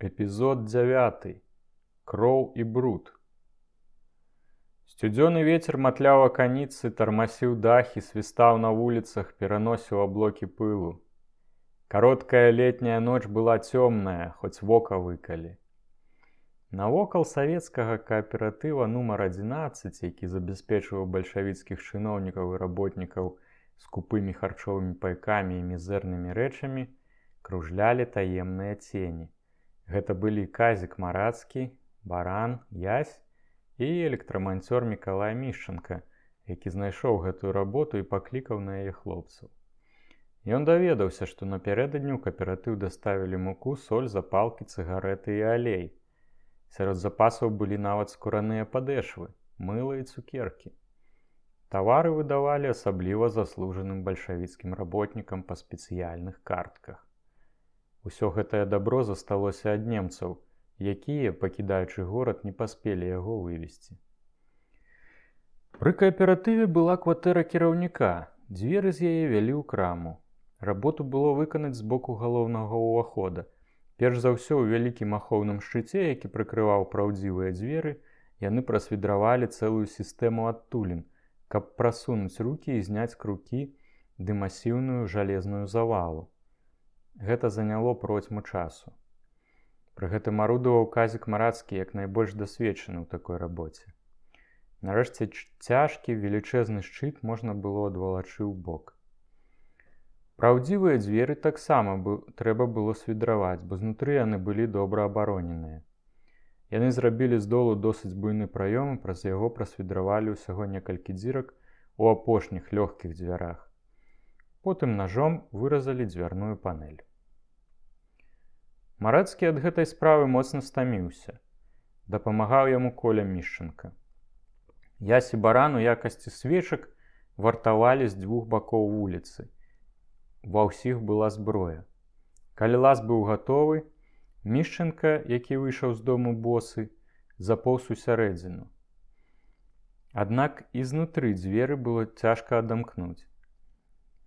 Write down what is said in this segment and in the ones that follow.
Эпізод 9. Кроў і бруд. Сцюдзёны вецер матляў аканіцы, тармасіў дахі, свістаў на вуліцах, пераносіў аблокі пылу. Кароткая летняя ноч была цёмная, хоць вока выкалі. Навокал савецкага кааператыва нумар 11, які забяспечваў бальшавіцкіх чыноўнікаў і работнікаў скупымі харчовымі пайкамі і мізэрнымі рэчамі, кружлялі таемныя цені. Гэта былі Казік Марацкі, Баран, Ясь і электраманцёр Мікалай Мішчанка, які знайшоў гэтую работу і паклікаў на яе хлопцаў. Ён даведаўся, што напярэдадні ў кааператыў даставілі муку, соль, запалкі, цыгарэты і алей. Сярод запасаў былі нават скураныя падэшвы, мыла і цукеркі. Тавары выдавалі асабліва заслужаным бальшавіцкім работнікам па спецыяльных картках. Усё гэтае дабро засталося ад немцаў, якія, пакідаючы горад, не паспелі яго вывезці. Пры кааператыве была кватэра кіраўніка, дзверы з яе вялі ў краму. Работу было выканаць з боку галоўнага ўвахода. Перш за ўсё ў вялікім ахоўным шчыце, які прыкрываў праўдзівыя дзверы, яны прасвідравалі цэлую сістэму адтулін, каб прасунуць рукі і зняць крукі ды масіўную жалезную завалу. Гэта заняло процьму часу. Пры гэтым арудаваў Казік Марацкі як найбольш дасведчаны ў такой рабоце. Нарэшце цяжкі, велічэзны шчыт можна было адвалачы ў бок. Праўдзівыя дзверы таксама трэба было свідраваць, бо знутры яны былі добра абароненыя. Яны зрабілі з долу досыць буйны праём і праз яго прасвідравалі ўсяго некалькі дзірак у апошніх лёгкіх дзвярах. Потым нажом выразалі дзвярную панэль. Марацкі ад гэтай справы моцна стаміўся. Дапамагаў яму Коля Мішчанка. Ясь і Баран у якасці свечак вартавалі з дзвюх бакоў вуліцы. Ва ўсіх была зброя. Калі лаз быў гатовы, Мішчанка, які выйшаў з дому босы, запоўз у сярэдзіну. Аднак і знутры дзверы было цяжка адамкнуць.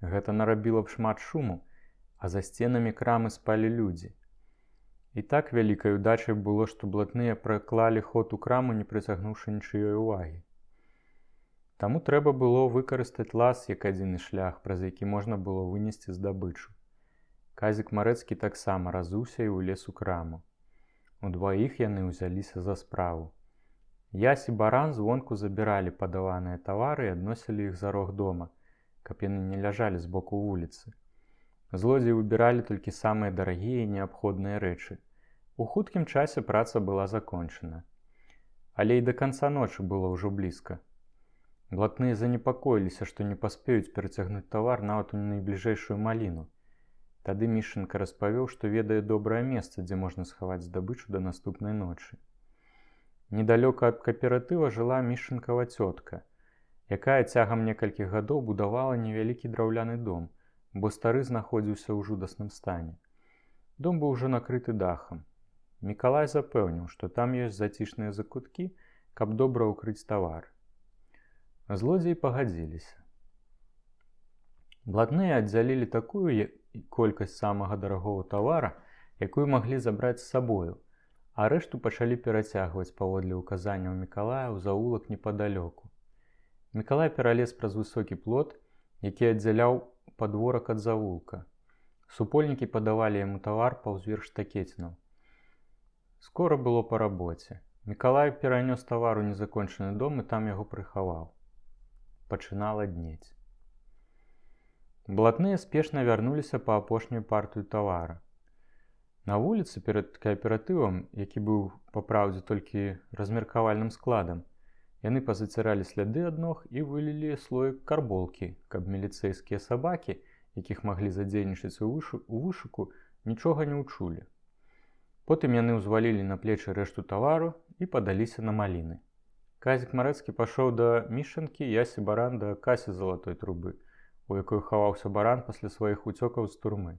Гэта нарабіла б шмат шуму, а за сценамі крамы спалі людзі. І так вялікай удачай было, што блатныя праклалі ход у краму, не прыцягнуўшы нічыёй увагі. Таму трэба было выкарыстаць лаз як адзіны шлях, праз які можна было вынесці здабычу. Казік Марэцкі таксама разуўся і ўлез у краму. Удваіх яны ўзяліся за справу. Ясь і Баран звонку забіралі падаваныя тавары і адносілі іх за рог дома, каб яны не ляжалі з боку вуліцы. Злодзеі выбіралі толькі самыя дарагія і неабходныя рэчы. У хуткім часе праца была закончана. Але і да канца ночы было ўжо блізка. Блатныя занепакоіліся, што не паспеюць перацягнуць тавар нават у найбліжэйшую маліну. Тады Мішчанка распавёў, што ведае добрае месца, дзе можна схаваць здабычу да наступнай ночы. Недалёка ад кааператыва жыла Мішчанкава цётка, якая цягам некалькіх гадоў будавала невялікі драўляны дом, бо стары знаходзіўся ў жудасным стане. Дом быў ужо накрыты дахам. Мікалай запэўніў, што там ёсць зацішныя закуткі, каб добра ўкрыць тавар. Злодзеі пагадзіліся. Блатныя аддзялілі такую колькасць самага дарагога тавара, якую маглі забраць з сабою, а рэшту пачалі перацягваць паводле ўказанняў Мікалая ў заулак непадалёку. Мікалай пералез праз высокі плот, які аддзяляў падворак ад завулка. Супольнікі падавалі яму тавар паўзверх штакецінаў. Скора было па рабоце. Мікалай перанёс тавар у незакончаны дом і там яго прыхаваў. Пачынала днець. Блатныя спешна вярнуліся па апошнюю партыю тавара. На вуліцы перад кааператывам, які быў па праўдзе толькі размеркавальным складам, яны пазаціралі сляды ад ног і вылілі слоек карболкі, каб міліцэйскія сабакі, якіх маглі задзейнічаць у вышуку, нічога не ўчулі. Потым яны ўзвалілі на плечы рэшту тавару і падаліся на маліны. Казік Марэцкі пашоў да Мішчанкі, Ясь і Баран да касі залатой трубы, у якой хаваўся Баран пасля сваіх уцёкаў з турмы.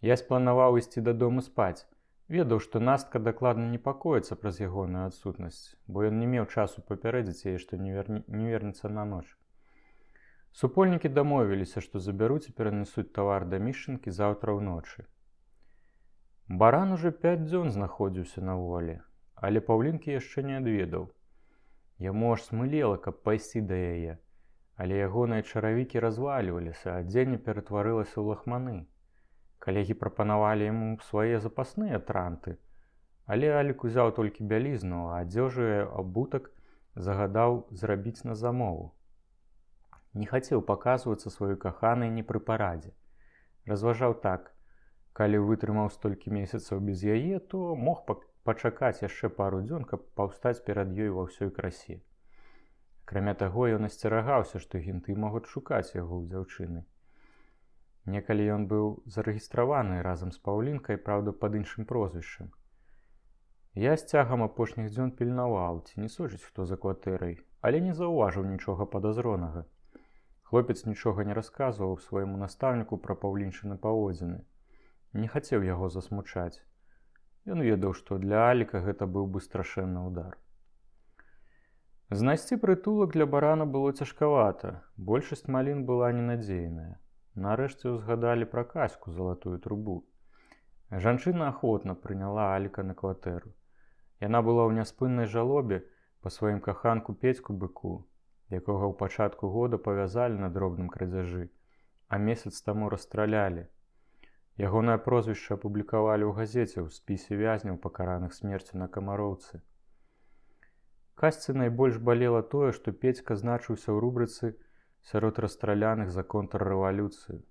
Ясь планаваў ісці дадому спаць, ведаў, што Настка дакладна непакоіцца праз ягоную адсутнасць, бо ён не меў часу папярэдзіць яе, што не вернецца на ноч. Супольнікі дамовіліся, што забяруць і перанесуць тавар да Мішчанкі заўтра ўночы. Баран уже 5 дзён знаходзіўся на волі, але паўлінкі яшчэ не адведаў. Яму аж смылела, каб пайсці да яе, але ягоныя чаравікі развальваліся, а адзенне ператварылася ў лахманы. Калегі прапанавалі яму свае запасныя транты, але Алік узяў толькі бялізну, а адзежу і абутак загадаў зрабіць на замову. Не хацеў паказвацца сваёй каханай не пры парадзе. Разважаў так: калі вытрымаў столькі месяцаў без яе, то мог пачакаць яшчэ пару дзён, каб паўстаць перад ёй ва ўсёй красе. Акрамя таго, ён асцерагаўся, што генты могуць шукаць яго ў дзяўчыны. Некалі ён быў зарэгістраваны разам з паўлінкай, праўда, пад іншым прозвішчам. Я з цягам апошніх дзён пільнаваў, ці не сочыць хто за кватэрай, але не заўважыў нічога падазронага. Хлопец нічога не расказваў свайму настаўніку пра паўлінчыны паводзіны. Не хацеў яго засмучаць. Ён ведаў, што для Аліка гэта быў бы страшэнны ўдар. Знайсці прытулак для барана было цяжкавата, большасць малін была ненадзейная. Нарэшце ўзгадалі пра Каську, залатую трубу. Жанчына ахвотна прыняла Аліка на кватэру. Яна была ў няспыннай жалобе па сваім каханку Петьку быку, якога ў пачатку года павязалі на дробным крадзяжы, а месяц таму расстралялі. Ягонае прозвішча апублікавалі ў газеце ў спісе вязняў, пакараных смерцю на Камароўцы. Касцы найбольш балела тое, што Петька значыўся ў рубрыцы сярод расстраляных за контррэвалюцыю.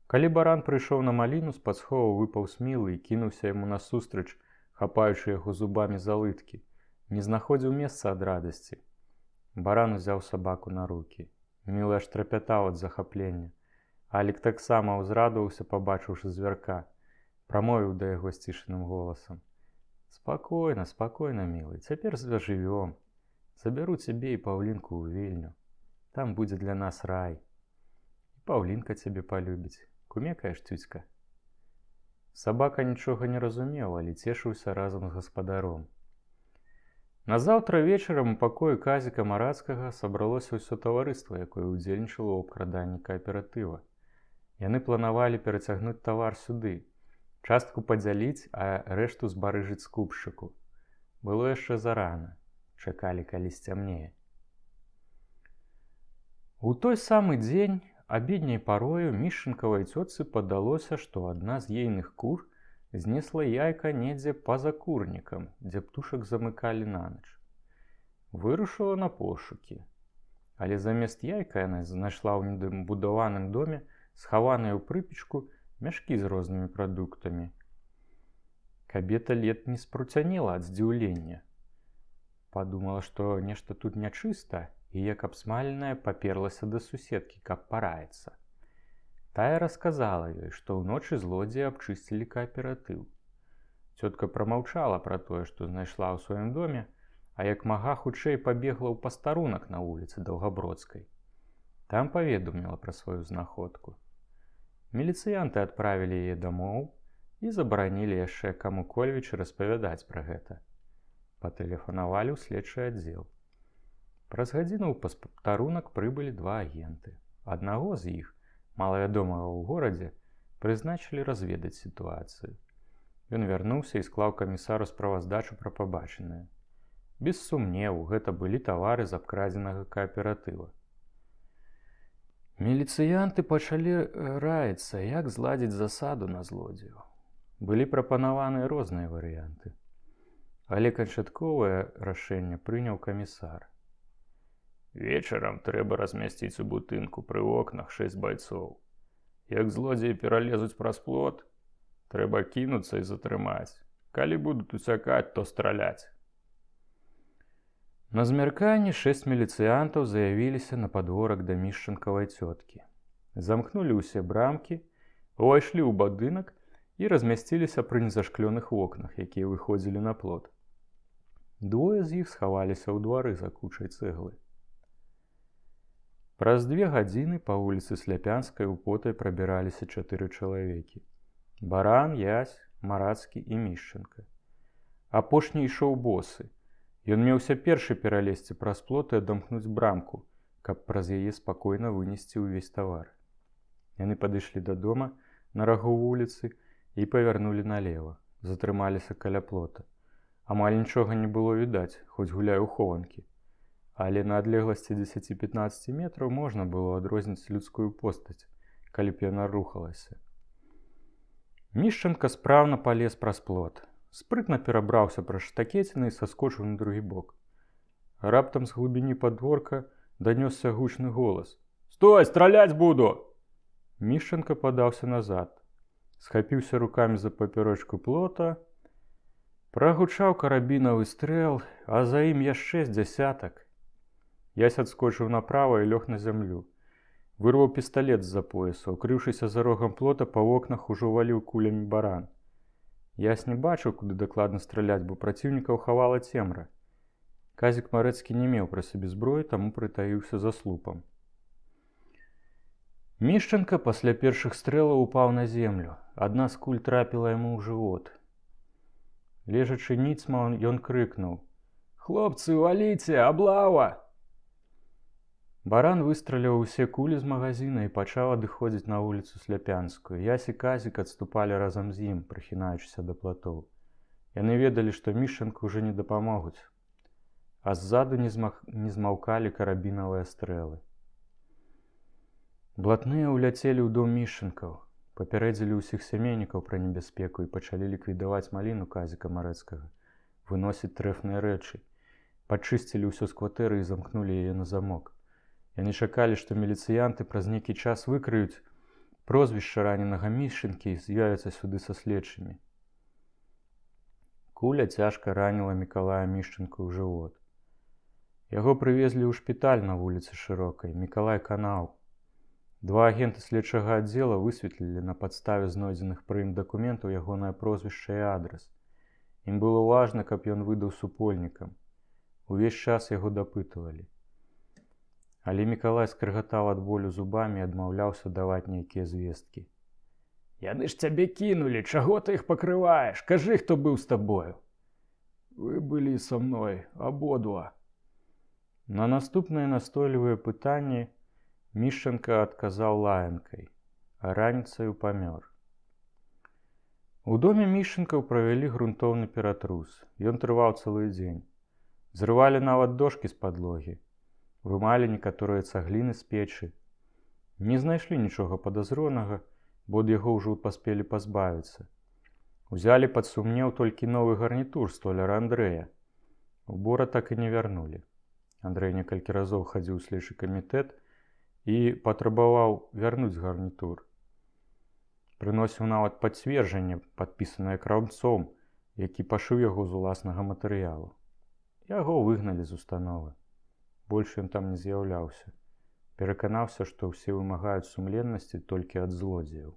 Калі баран прыйшоў на маліну, з-пад схову выпаў Смілы і кінуўся яму насустрач, хапаючы яго зубамі за лыткі. Не знаходзіў месца ад радасці. Баран узяў сабаку на рукі. Мілы аж трапятаў ад захаплення. Алік таксама ўзрадаваўся, пабачыўшы звярка. Прамовіў да яго сцішаным голасам: «Спакойна, спакойна, мілы, цяпер зажывём. Забяру цябе і паўлінку ў Вільню. Там будзе для нас рай. І паўлінка цябе палюбіць. Кумекаеш, цюцька?» Сабака нічога не разумеў, але цешыўся разам з гаспадаром. Назаўтра вечарам у пакоі Казіка Марацкага сабралося ўсё таварыства, якое ўдзельнічала ў абкраданні кааператыва. Яны планавалі перацягнуць тавар сюды, частку падзяліць, а рэшту збарыжыць скупшчыку. Было яшчэ зарана. Чакалі, калі сцямнее. У той самы дзень, абедняй парою, мішчанкавай цётцы падалося, што адна з ейных кур знесла яйка недзе па-за курнікам, дзе птушак замыкалі на ноч. Вырушыла на пошукі. Але замест яйка яна знайшла ў недабудаваным доме, схаваныя ў прыпечку, мяшкі з рознымі прадуктамі. Кабета ледзь не спруцянела ад здзіўлення. Падумала, што нешта тут нячыста, і як абсмаленая паперлася да суседкі, каб параіцца. Тая расказала ёй, што ўночы злодзеі абчысцілі кааператыў. Цётка прамаўчала пра тое, што знайшла ў сваім доме, а як мага хутчэй пабегла ў пастарунак на вуліцы Даўгабродскай. Там паведаміла пра сваю знаходку. Міліцыянты адправілі яе дамоў і забаранілі яшчэ каму-кольвіч распавядаць пра гэта. Патэлефанавалі ў следчы аддзел. Праз гадзіну ў пастарунак прыбылі 2 агенты. Аднаго з іх, малавядомага ў горадзе, прызначылі разведаць сітуацыю. Ён вярнуўся і склаў камісару справаздачу пра пабачанае. Без сумневу, гэта былі тавары з абкрадзенага кааператыва. Міліцыянты пачалі раіцца, як зладзіць засаду на злодзеяў. Былі прапанаваны розныя варыянты. Але канчатковае рашэнне прыняў камісар. «Вечарам трэба размясціць у будынку пры окнах 6 байцоў. Як злодзеі пералезуць праз плот, трэба кінуцца і затрымаць. Калі будуць уцякаць, то страляць». На змярканні 6 міліцыянтаў заявіліся на падворак да мішчанкавай цёткі. Замкнулі ўсе брамкі, увайшлі ў будынак і размясціліся пры незашклёных вокнах, якія выходзілі на плот. 2 з іх схаваліся ў двары за кучай цэглы. Праз 2 гадзіны па вуліцы Сляпянскай употай прабіраліся 4 чалавекі. Баран, Ясь, Марацкі і Мішчанка. Апошні ішоў босы. Ён меўся першы пералезці праз плот і адамкнуць брамку, каб праз яе спакойна вынесці ўвесь тавар. Яны падышлі да дома на рагу вуліцы, і павярнулі налево, затрымаліся каля плота. Амаль нічога не было відаць, хоць гуляй у хованкі. Але на адлегласці 10-15 метраў можна было адрозніць людскую постаць, калі б яна рухалася. Мішчанка спраўна палез праз плот. Спрытна перабраўся праз штакеціны і саскочыў на другі бок. Раптам з глыбіні падворка данёсся гучны голас. «Стой, страляць буду!» Мішчанка падаўся назад, схапіўся рукамі за папярочку плота. Прагучаў карабінавы стрэл, а за ім яшчэ з дзясятак. Ясь адскочыў направа і лёг на зямлю. Вырваў пісталет з-за пояса, укрыўшыся за рогам плота, па вокнах ужо валіў кулямі баран. Ясь не бачыў, куды дакладна страляць, бо праціўнікаў хавала цемра. Казік Марэцкі не меў пры сабе зброі, таму прытаіўся за слупам. Мішчанка пасля першых стрэлаў упаў на землю. Адна з куль трапіла яму ў жывот. Лежачы ніцма, ён крыкнуў: «Хлопцы, валіце, аблава!» Баран выстраляў усе кулі з магазина і пачаў адыходзіць на вуліцу Сляпянскую. Ясь і Казік адступалі разам з ім, прыхінаючыся да платоў. Яны ведалі, што Мішчанку ўжо не дапамогуць, а ззаду не змаўкалі карабінавыя стрэлы. Блатныя ўляцелі ў дом Мішчанкаў, папярэдзілі ўсіх сямейнікаў пра небяспеку і пачалі ліквідаваць маліну Казіка Марэцкага, выносіць трэфныя рэчы, пачысцілі ўсё з кватэры і замкнулі яе на замок. Яны чакалі, што міліцыянты праз нейкі час выкрыюць прозвішча раненага Мішчанкі і з'явяцца сюды са следчымі. Куля цяжка раніла Мікалая Мішчанку ў жывот. Яго прывезлі ў шпіталь на вуліцы Шырокай. Мікалай канаў. Два агенты следчага аддзела высветлілі на падставе знойдзеных пры ім дакументаў ягонае прозвішча і адрас. Ім было важна, каб ён выдаў супольнікам. Увесь час яго дапытывалі. Але Мікалай скрыгатаў ад болю зубамі і адмаўляўся даваць нейкія звесткі. «Яны ж цябе кінулі, чаго ты іх пакрываеш? Кажы, хто быў з табою!» «Вы былі са мной, абодва!» На наступныя настойлівыя пытанні Мішчанка адказаў лаянкай, а раніцаю памёр. У доме Мішчанкаў правялі грунтоўны ператрус. Ён трываў цэлы дзень. Зрывалі нават дошкі з падлогі. Вымалі некаторыя цагліны з печы. Не знайшлі нічога падазронага, бо ад яго ўжо паспелі пазбавіцца. Узялі пад сумнеў толькі новы гарнітур столяра Андрэя. Убора так і не вярнулі. Андрэй некалькі разоў хадзіў у следчы камітэт і патрабаваў вярнуць гарнітур. Прыносіў нават пацверджанне, падпісанае краўцом, які пашыў яго з уласнага матэрыялу. Яго выгналі з установы. Больш ён там не з'яўляўся. Пераканаўся, што ўсе вымагаюць сумленнасці толькі ад злодзеяў.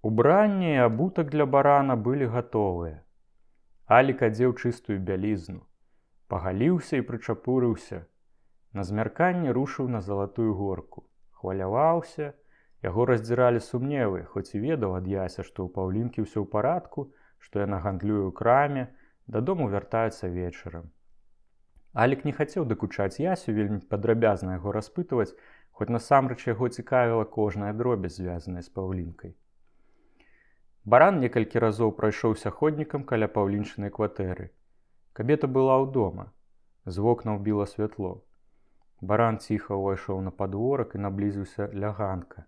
Убранне і абутак для барана былі гатовыя. Алік адзеў чыстую бялізну, пагаліўся і прычапурыўся. На змярканне рушыў на Залатую горку. Хваляваўся, яго раздзіралі сумневы, хоць і ведаў ад Яся, што ў Паўлінкі ўсё ў парадку, што яна гандлюе ў краме, дадому вяртаюцца вечарам. Алік не хацеў дакучаць Ясю, вельмі падрабязна яго распытваць, хоць насамрэч яго цікавіла кожная дробязь, звязаная з Паўлінкай. Баран некалькі разоў прайшоўся ходнікам каля Паўлінчынай кватэры. Кабета была ў дома. З вокнаў біла святло. Баран ціха ўвайшоў на падворак і наблізіўся ля ганка.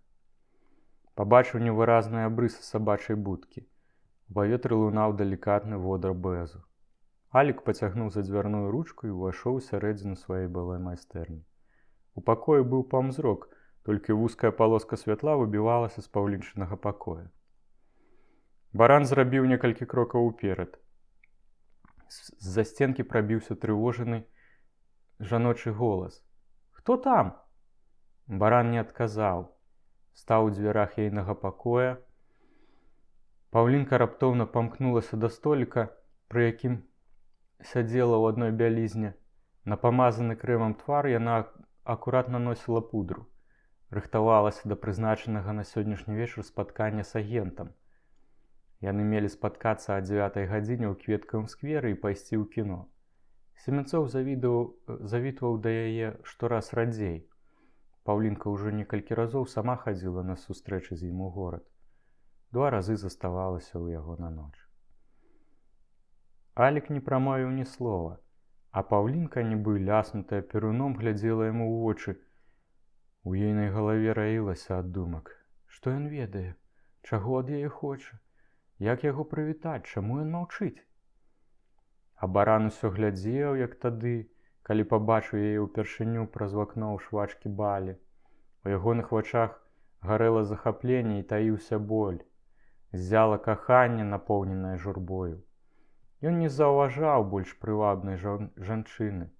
Пабачыў невыразныя абрысы сабачай будкі. У паветры лунаў далікатны водар бэзу. Алік пацягнуў за дзвярную ручку і ўвайшоў у сярэдзіну сваёй былой майстэрні. У пакоі быў паўзмрок, толькі вузкая палоска святла выбівалася з Паўлінчынага пакоя. Баран зрабіў некалькі крокаў уперад. З-за сценкі прабіўся трывожаны жаночы голас. «Хто там?» Баран не адказаў. Стаў у дзвярах ейнага пакоя. Паўлінка раптоўна памкнулася да століка, пры якім сядзела ў адной бялізне. На памазаны крэмам твар яна акуратна носіла пудру. Рыхтавалася да прызначанага на сённяшні вечар спаткання з агентам. Яны мелі спаткацца о 9 гадзіне ў Кветкавым скверы і пайсці ў кіно. Семенцоў завітваў да яе штораз радзей. Паўлінка ўжо некалькі разоў сама хадзіла на сустрэчы з ім у горад. 2 разы заставалася ў яго на ноч. Алік не прамовіў ні слова, а Паўлінка, нібы ляснутая перуном, глядзела яму ў вочы. У ейнай галаве раілася ад думак. Што ён ведае? Чаго ад яе хоча? Як яго прывітаць? Чаму ён маўчыць? А баран усё глядзеў, як тады, калі пабачыў яе ўпершыню праз вакно ў швачкі балі. У ягоных вачах гарэла захапленне і таіўся боль. Ззяла каханне, напоўненае журбою. Ён не заўважаў больш прывабнай жанчыны,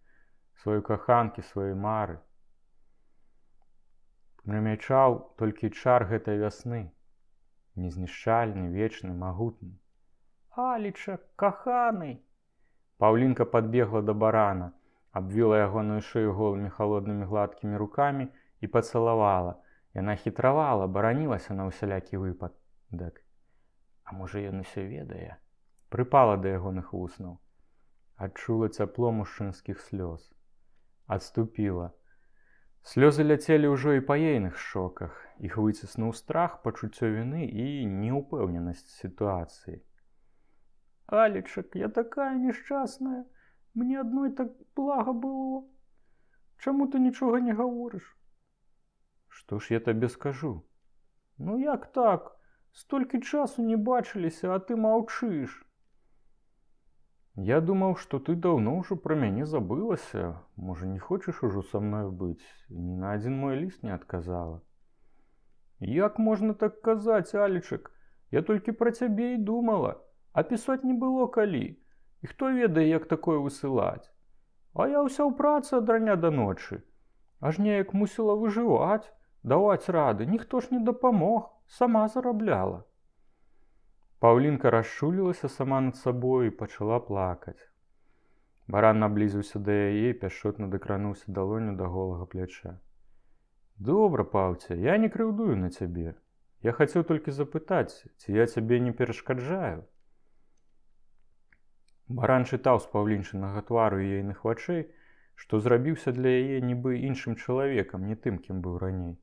сваёй каханкі, сваёй мары. Прымячаў толькі чар гэтай вясны, незнішчальны, вечны, магутны. Алічак, каханы! Паўлінка падбегла да барана, абвіла ягоную шыю голымі халоднымі гладкімі рукамі і пацалавала. Яна хітравала, баранілася на ўсялякі выпадак. А можа, ён усё ведае? Прыпала да ягоных вуснаў. Адчула цяпло мужчынскіх слёз. Адступіла. Слёзы ляцелі ўжо і па ейных шчоках. Іх выціснуў страх, пачуццё віны і неўпэўненасць сітуацыі. Алічак, я такая няшчасная. Мне адной так блага было. Чаму ты нічога не гаворыш? Што ж я табе скажу? Ну як так? Столькі часу не бачыліся, а ты маўчыш. Я думаў, што ты даўно ўжо пра мяне забылася. Можа, не хочаш ужо са мною быць? Ні на адзін мой ліст не адказала. Як можна так казаць, Алічак? Я толькі пра цябе і думала. А пісаць не было калі. І хто ведае, як такое высылаць? А я ўся ў працы ад рання да ночы. Аж неяк мусіла выжываць, даваць рады. Ніхто ж не дапамог, сама зарабляла. Паўлінка расчулілася сама над сабою і пачала плакаць. Баран наблізіўся да яе і пяшчотна дакрануўся далонню да голага пляча. Добра, Паўця, я не крыўдую на цябе. Я хацеў толькі запытаць, ці я цябе не перашкаджаю? Баран чытаў з паўлінчынага твару і ейных вачэй, што зрабіўся для яе нібы іншым чалавекам, не тым, кім быў раней.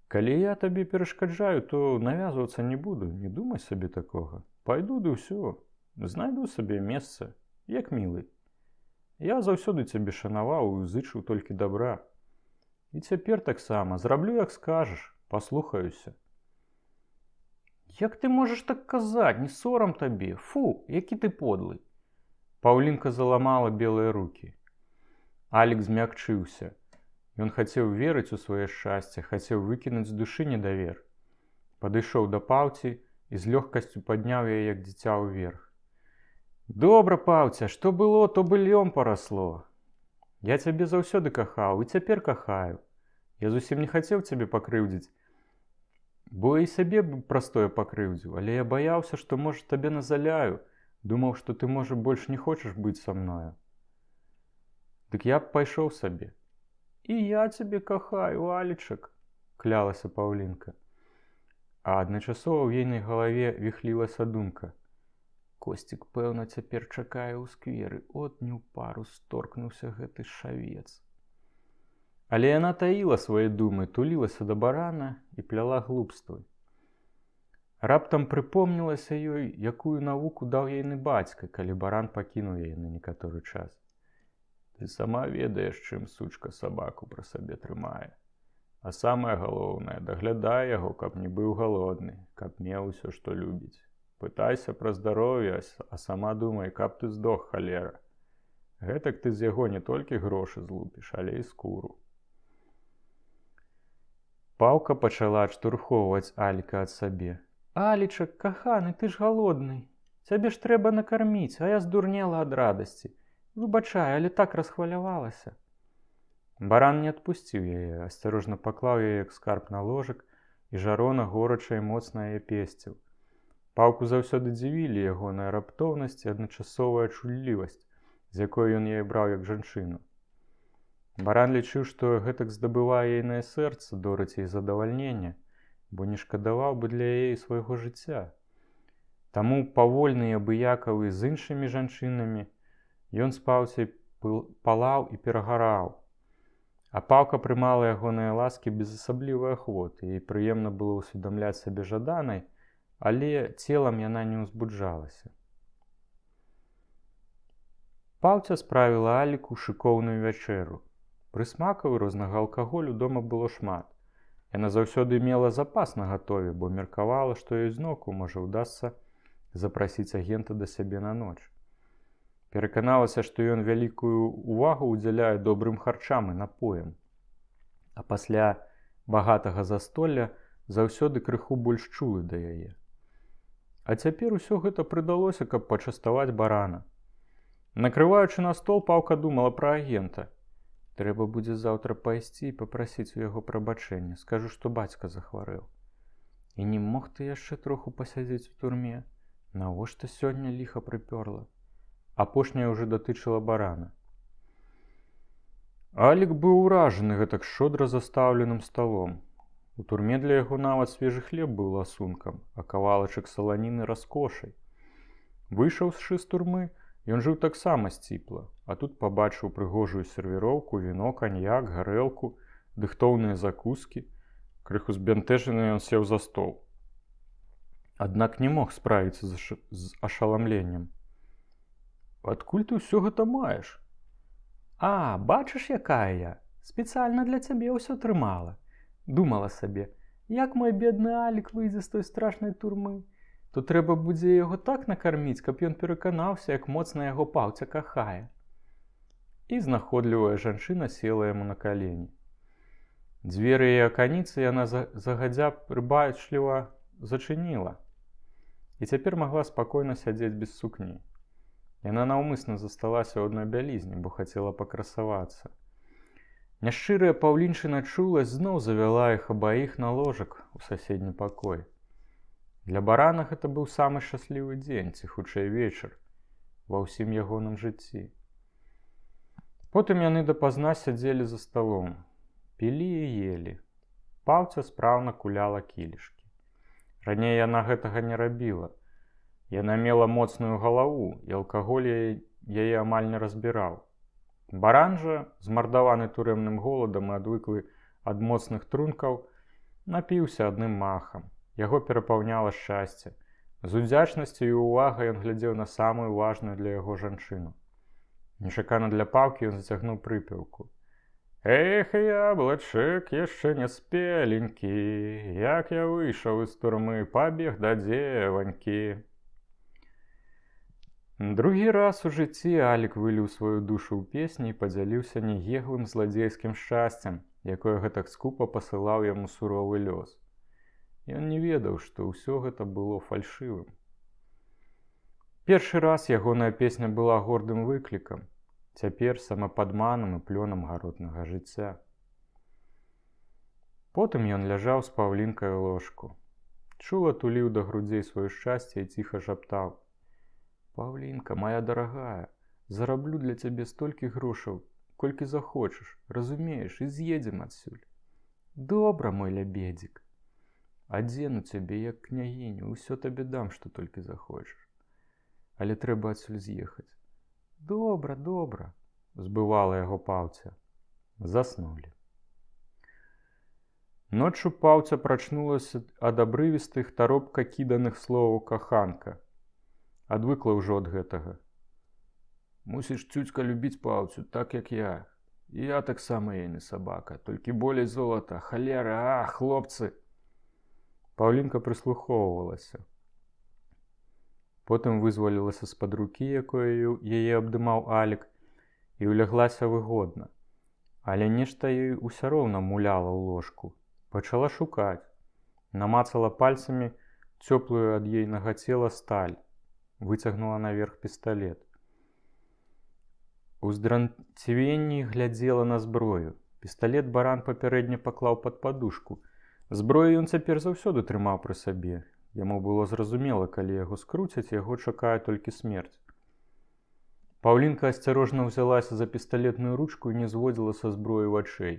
Калі я табе перашкаджаю, то навязвацца не буду, не думай сабе такога. Пайду ды ўсё, знайду сабе месца, як мілы. Я заўсёды цябе шанаваў і зычыў толькі добра. І цяпер таксама зраблю, як скажаш, паслухаюся. Як ты можаш так казаць, не сорам табе? Фу, які ты подлы. Паўлінка заламала белыя рукі. Алік змякчыўся. Ён хацеў верыць у сваё шчасце, хацеў выкінуць з душы недавер. Падышоў да Паўці і з лёгкасцю падняў яе, як дзіця, ўверх. Добра, Паўця, што было, то быллём парасло. Я цябе заўсёды кахаў і цяпер кахаю. Я зусім не хацеў цябе пакрыўдзіць, бо і сябе б простое пакрыўдзіў, але я баяўся, што, можа, табе назаляю, думаў, што ты, можа, больш не хочаш быць са мною. Дык я б пайшоў сабе. І я цябе кахаю, Алічак, клялася Паўлінка. А адначасова ў ейнай галаве віхлілася думка. Косцік, пэўна, цяпер чакае ў скверы. От не ў пару сторкнуўся гэты шавец. Але яна таіла свае думы, тулілася да барана і пляла глупствы. Раптам прыпомнілася ёй, якую навуку даў ейны бацька, калі баран пакінуў яе на некаторы час. Ты сама ведаеш, чым сучка сабаку пры сабе трымае. А самае галоўнае, даглядай яго, каб не быў галодны, каб меў усё, што любіць. Пытайся пра здароўе, а сама думай, каб ты здох, халера. Гэтак ты з яго не толькі грошы злупіш, але і скуру. Паўка пачала адштурхоўваць Аліка ад сабе. Алічак, каханы, ты ж галодны. Цябе ж трэба накарміць, а я здурнела ад радасці. Выбачай, але так расхвалявалася. Баран не адпусціў яе, асцярожна паклаў яе як скарб на ложак, і жарона горача і моцна яе песціў. Паўку заўсёды дзівілі ягоная раптоўнасць і адначасовая чуллівасць, з якой ён яе браў як жанчыну. Баран лічыў, што гэтак здабывае ейнае сэрца, дораць ей задавальнення, бо не шкадаваў бы для яе свайго жыцця. Таму павольны і абыякавы з іншымі жанчынамі, ён з Паўцяй палаў і перагараў. А Паўка прымала ягоныя ласкі без асаблівай ахвоты. Ёй прыемна было ўсведамляць сябе жаданай, але целам яна не ўзбуджалася. Паўця справіла Аліку шыкоўную вячэру. Прысмакаў і рознага алкаголю дома было шмат. Яна заўсёды мела запас нагатове, бо меркавала, што ёй зноўку можа ўдасца запрасіць агента да сябе на ноч. Пераканалася, што ён вялікую ўвагу ўдзяляе добрым харчам і напоям. А пасля багатага застолля заўсёды крыху больш чулы да яе. А цяпер усё гэта прыдалося, каб пачаставаць барана. Накрываючы на стол, Паўка думала пра агента. Трэба будзе заўтра пайсці і папрасіць у яго прабачэння. Скажу, што бацька захварэў. І не мог ты яшчэ троху пасядзець у турме? Навошта сёння ліха прыпёрла? Апошняя ўжо датычыла барана. Алік быў уражаны гэтак шчодра застаўленым сталом. У турме для яго нават свежы хлеб быў ласункам, а кавалачак саланіны раскошай. Выйшаўшы з турмы, ён жыў таксама сціпла, а тут пабачыў прыгожую сервіроўку, віно, каньяк, гарэлку, дыхтоўныя закускі. Крыху збянтэжаны ён сеў за стол. Аднак не мог справіцца з ашаламленнем. Адкуль ты ўсё гэта маеш? А, бачыш, якая я? Спецыяльна для цябе ўсё трымала. Думала сабе, як мой бедны Алік выйдзе з той страшнай турмы, то трэба будзе яго так накарміць, каб ён пераканаўся, як моцна яго Паўця кахае. І знаходлівая жанчына села яму на калені. Дзверы і аканіцы яна загадзя прыбачліва зачыніла. І цяпер магла спакойна сядзець без сукні. Яна наўмысна засталася ў адной бялізне, бо хацела пакрасавацца. Няшчырая паўлінчына чуласць зноў завяла іх абаіх на ложак у суседні пакой. Для барана гэта быў самы шчаслівы дзень, ці хутчэй вечар, ва ўсім ягоным жыцці. Потым яны дапазна сядзелі за сталом, пілі і елі. Паўця спраўна куляла кілішкі. Раней яна гэтага не рабіла. Яна мела моцную галаву, і алкаголь яе амаль не разбіраў. Баран жа, змардаваны турэмным голадам і адвыклы ад моцных трункаў, напіўся адным махам. Яго перапаўняла шчасце. З удзячнасцю і увагай ён глядзеў на самую важную для яго жанчыну. Нечакана для Паўкі ён зацягнуў прыпеўку. Эх, яблачык, яшчэ не спеленькі, як я выйшаў з турмы, пабег да дзеванькі. Другі раз у жыцці Алік выліў сваю душу ў песні і падзяліўся негеглым зладзейскім шчасцем, якое гэтак скупа пасылаў яму суровы лёс. Ён не ведаў, што ўсё гэта было фальшывым. Першы раз ягоная песня была гордым выклікам, цяпер самападманам і плёнам гаротнага жыцця. Потым ён ляжаў з Паўлінкай у ложку. Чула туліў да грудзей сваё шчасце і ціха шаптаў. Паўлінка, моя дарагая, зараблю для цябе столькі грошаў, колькі захочаш, разумееш, і з'едзем адсюль. Добра, мой лябедзік. Адзену цябе, як княгіню, усё табе дам, што толькі захочаш. Але трэба адсюль з'ехаць. Добра, добра, збывала яго Паўця. Заснулі. Ноччу Паўця прачнулася ад абрывістых таропка кіданых словаў каханка. Адвыкла ўжо ад гэтага. Мусіш цюцька любіць Паўцю, так як я. І я таксама ейны сабака, толькі болей золата, халера, хлопцы. Паўлінка прыслухоўвалася. Потым вызвалілася з-пад рукі, якое яе абдымаў Алік, і ўляглася выгодна. Але нешта ёй усё роўна муляла ў ложку. Пачала шукаць. Намацала пальцамі цёплую ад ейнага цела сталь. Выцягнула наверх пісталет. У здранцвенні глядзела на зброю. Пісталет баран папярэдне паклаў пад падушку. Зброю ён цяпер заўсёды трымаў пры сабе. Яму было зразумела, калі яго скруцяць, яго чакае толькі смерць. Паўлінка асцярожна ўзялася за пісталетную ручку і не зводзіла са зброі вачэй.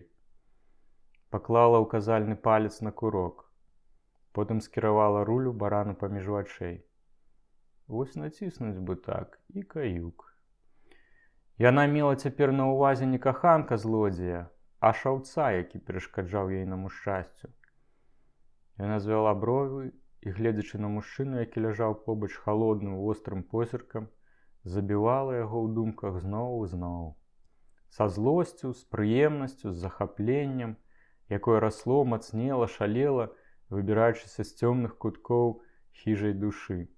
Паклала ўказальны палец на курок. Потым скіравала рулю барану паміж вачэй. Вось націснуць бы так, і каюк. Яна мела цяпер на ўвазе не каханка злодзея, а шаўца, які перашкаджаў ейнаму шчасцю. Яна звяла бровы і, гледзячы на мужчыну, які ляжаў побач халодным вострым позіркам, забівала яго ў думках зноў і зноў. Са злосцю, з прыемнасцю, з захапленнем, якое расло, мацнела, шалела, выбіраючыся з цёмных куткоў хіжай душы.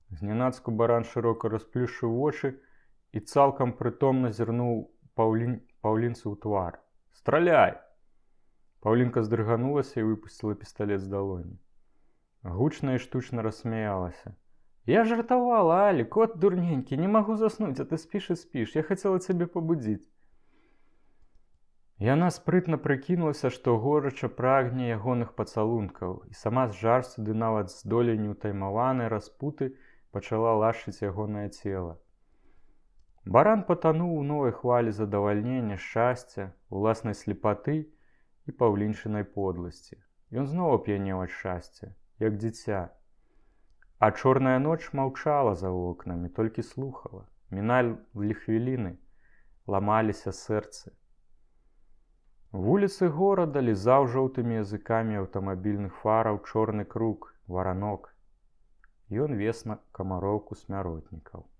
Знянацку баран шырока расплюшчыў вочы і цалкам прытомна зірнуў паўлінцу ў твар. «Страляй!» Паўлінка здрыганулася і выпусціла пісталет з далоні. Гучна і штучна рассмяялася. «Я жартавала, Алі, кот дурненькі, не магу заснуць, а ты спіш і спіш. Я хацела цябе пабудзіць». Яна спрытна прыкінулася, што горача прагне ягоных пацалункаў, і сама з жарсцю ды нават з доляй неўтаймаванай распуты пачала лашчыць ягонае цела. Баран патануў у новай хвалі задавальнення, шчасця, уласнай слепаты і паўлінчынай подласці. Ён зноў ап'янеў ад шчасця, як дзіця. А чорная ноч маўчала за вокнамі, толькі слухала. Міналі хвіліны, ламаліся сэрцы. Вуліцы горада лізаў жоўтымі языкамі аўтамабільных фараў чорны круг, варанок. Ён вез на камароўку смяротнікаў.